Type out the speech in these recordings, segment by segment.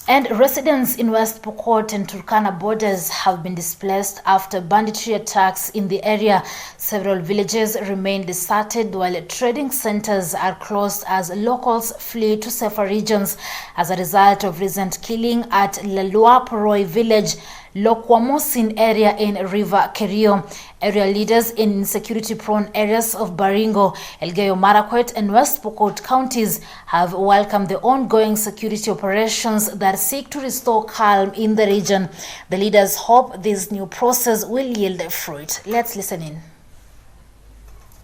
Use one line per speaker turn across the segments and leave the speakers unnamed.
And residents in West Pokot and Turkana borders have been displaced after banditry attacks in the area. Several villages remain deserted while trading centers are closed as locals flee to safer regions as a result of recent killing at Laluaporoi village, Lokwamosin area in River Kerio. Area leaders in security-prone areas of Baringo, Elgeyo Marakwet and West Pokot counties have welcomed the ongoing security operations that seek to restore calm in the region. The leaders hope this new process will yield fruit. Let's listen in.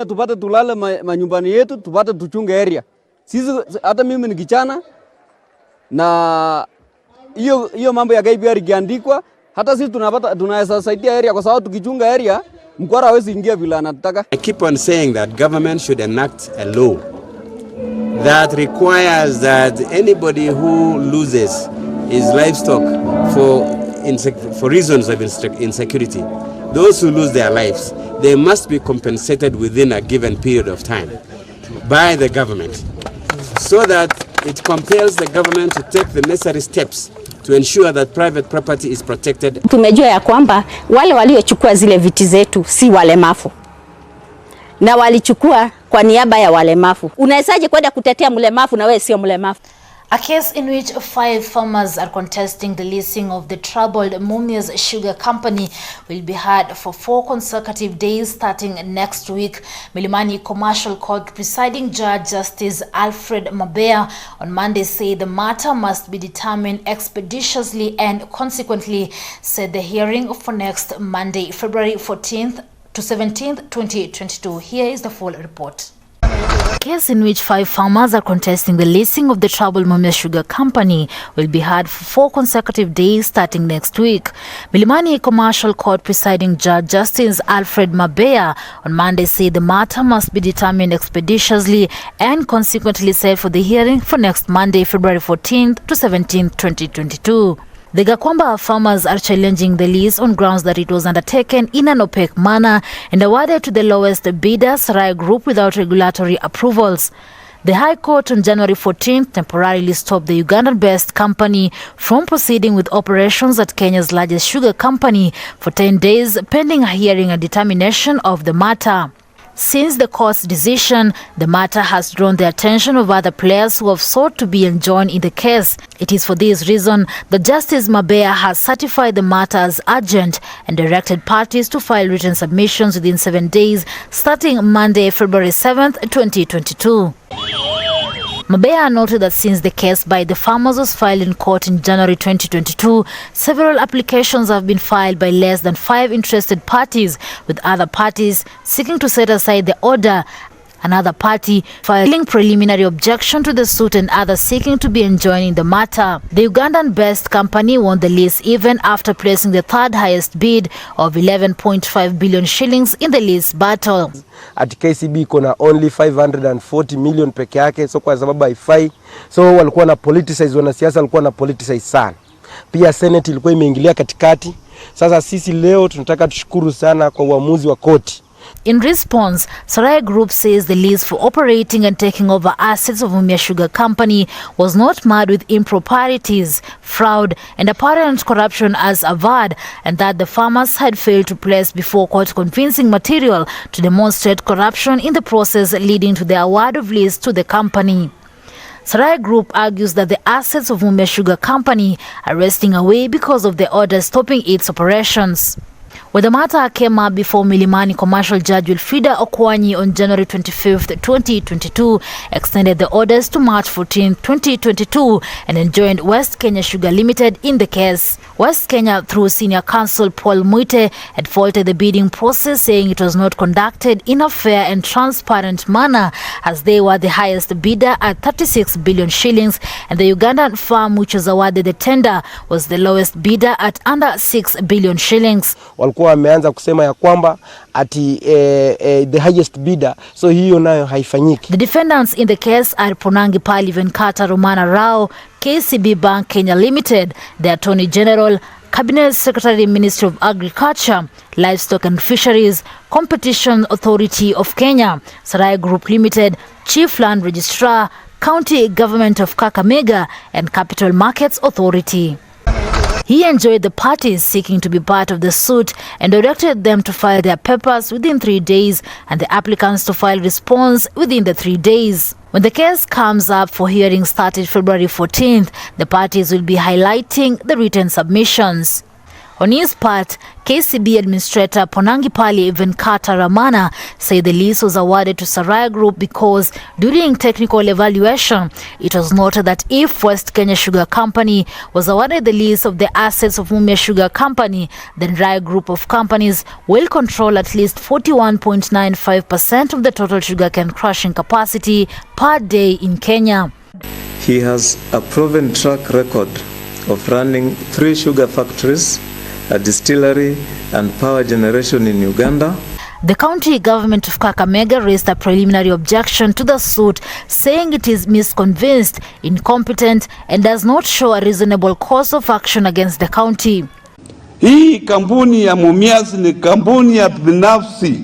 Tupate tulale manyumbani yetu, tupate tuchunge area. Sisi hata mimi ni kijana na hiyo mambo ya KPR ikiandikwa hata sisi tunaweza saidia area kwa sababu tukichunga area mkwara hawezi ingia bila anataka.
I keep on saying that government should enact a law that requires that anybody who loses his livestock for reasons of insecurity, those who lose their lives, they must be compensated within a given period of time by the government, so that it compels the government to take the necessary steps to ensure that private property is protected.
Tumejua ya kwamba wale waliochukua zile viti zetu si walemavu na walichukua kwa niaba ya walemavu. Unawezaje kwenda kutetea mlemavu na wewe sio mlemavu?
A case in which 5 farmers are contesting the leasing of the troubled Mumias Sugar Company will be heard for 4 consecutive days starting next week. Milimani Commercial Court presiding Judge Justice Alfred Mabea on Monday said the matter must be determined expeditiously and consequently set the hearing for next Monday, February 14th to 17th, 2022. Here is the full report. A case in which 5 farmers are contesting the leasing of the troubled Mumias Sugar Company will be heard for 4 consecutive days starting next week. Milimani Commercial Court presiding Judge Justice Alfred Mabea on Monday said the matter must be determined expeditiously and consequently set for the hearing for next Monday, February 14th to 17th, 2022. The Gakwamba farmers are challenging the lease on grounds that it was undertaken in an opaque manner and awarded to the lowest bidder, Sarai Group, without regulatory approvals. The High Court on January 14th temporarily stopped the Ugandan-based company from proceeding with operations at Kenya's largest sugar company for 10 days, pending a hearing and determination of the matter. Since the court's decision, the matter has drawn the attention of other players who have sought to be enjoined in the case. It is for this reason that Justice Mabea has certified the matter as urgent and directed parties to file written submissions within 7 days, starting Monday, February 7th, 2022. Mabea noted that since the case by the farmers was filed in court in January 2022, several applications have been filed by less than 5 interested parties, with other parties seeking to set aside the order, another party filing preliminary objection to the suit, and others seeking to be enjoined in the matter. The Ugandan-based company won the lease even after placing the third highest bid of 11.5 billion shillings in the lease battle.
At KCB kuna only 540 million peke yake, so kwa sababu haifai. So walikuwa na politicize, wanasiasa walikuwa na politicize sana. Pia Senate ilikuwa imeingilia katikati. Sasa sisi leo tunataka tushukuru sana kwa uamuzi wa koti.
In response, Sarai Group says the lease for operating and taking over assets of Mumias Sugar Company was not marred with improprieties, fraud and apparent corruption as averred, and that the farmers had failed to place before court convincing material to demonstrate corruption in the process leading to the award of lease to the company. Sarai Group argues that the assets of Mumias Sugar Company are resting away because of the order stopping its operations. When the matter came up before Milimani Commercial Judge Wilfrida Okwanyi on January 25th, 2022, extended the orders to March 14th, 2022, and enjoined West Kenya Sugar Limited in the case. West Kenya, through senior counsel Paul Muite, had faulted the bidding process, saying it was not conducted in a fair and transparent manner, as they were the highest bidder at 36 billion shillings, and the Ugandan firm which was awarded the tender was the lowest bidder at under 6 billion shillings.
Walikuwa wameanza kusema ya kwamba ati the highest bidder, so hiyo nayo haifanyiki.
The defendants in the case are Ponangi Pali Venkata Romana Rao, KCB Bank Kenya Limited, the Attorney General, Cabinet Secretary, Ministry of Agriculture, Livestock and Fisheries, Competition Authority of Kenya, Sarai Group Limited, Chief Land Registrar, County Government of Kakamega and Capital Markets Authority. He enjoyed the parties seeking to be part of the suit and directed them to file their papers within 3 days and the applicants to file response within the 3 days. When the case comes up for hearing started February 14th, the parties will be highlighting the written submissions. On his part, KCB Administrator Ponangipali Venkata Ramana said the lease was awarded to Saraya Group because during technical evaluation, it was noted that if West Kenya Sugar Company was awarded the lease of the assets of Mumias Sugar Company, then Raya Group of companies will control at least 41.95% of the total sugarcane crushing capacity per day in Kenya.
He has a proven track record of running 3 sugar factories, a distillery and power generation in Uganda.
The county government of Kakamega raised a preliminary objection to the suit, saying it is misconvinced, incompetent, and does not show a reasonable course of action against the county.
Hii kampuni ya Mumias ni kampuni ya binafsi.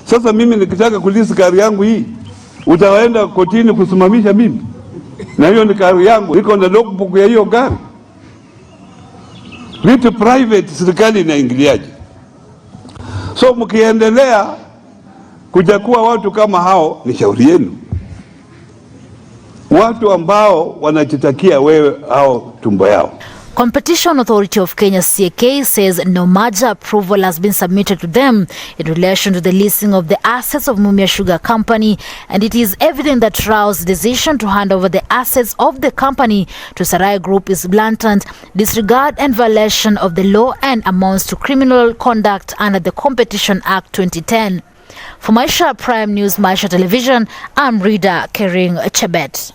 Sasa mimi nikitaka kulisi gari yangu hii, utaenda kotini kusimamisha mimi? Na hiyo ni gari yangu, iko na logbook ya hiyo gari. Vitu private serikali inaingiliaje? So mkiendelea kujakuwa watu kama hao, ni shauri yenu. Watu ambao wanajitakia wewe hao tumbo yao.
Competition Authority of Kenya CAK says no merger approval has been submitted to them in relation to the leasing of the assets of Mumias Sugar Company, and it is evident that Rao's decision to hand over the assets of the company to Saraya Group is blatant disregard and violation of the law and amounts to criminal conduct under the Competition Act 2010. For Maisha Prime News, Maisha Television, I'm Rida Kering Chebet.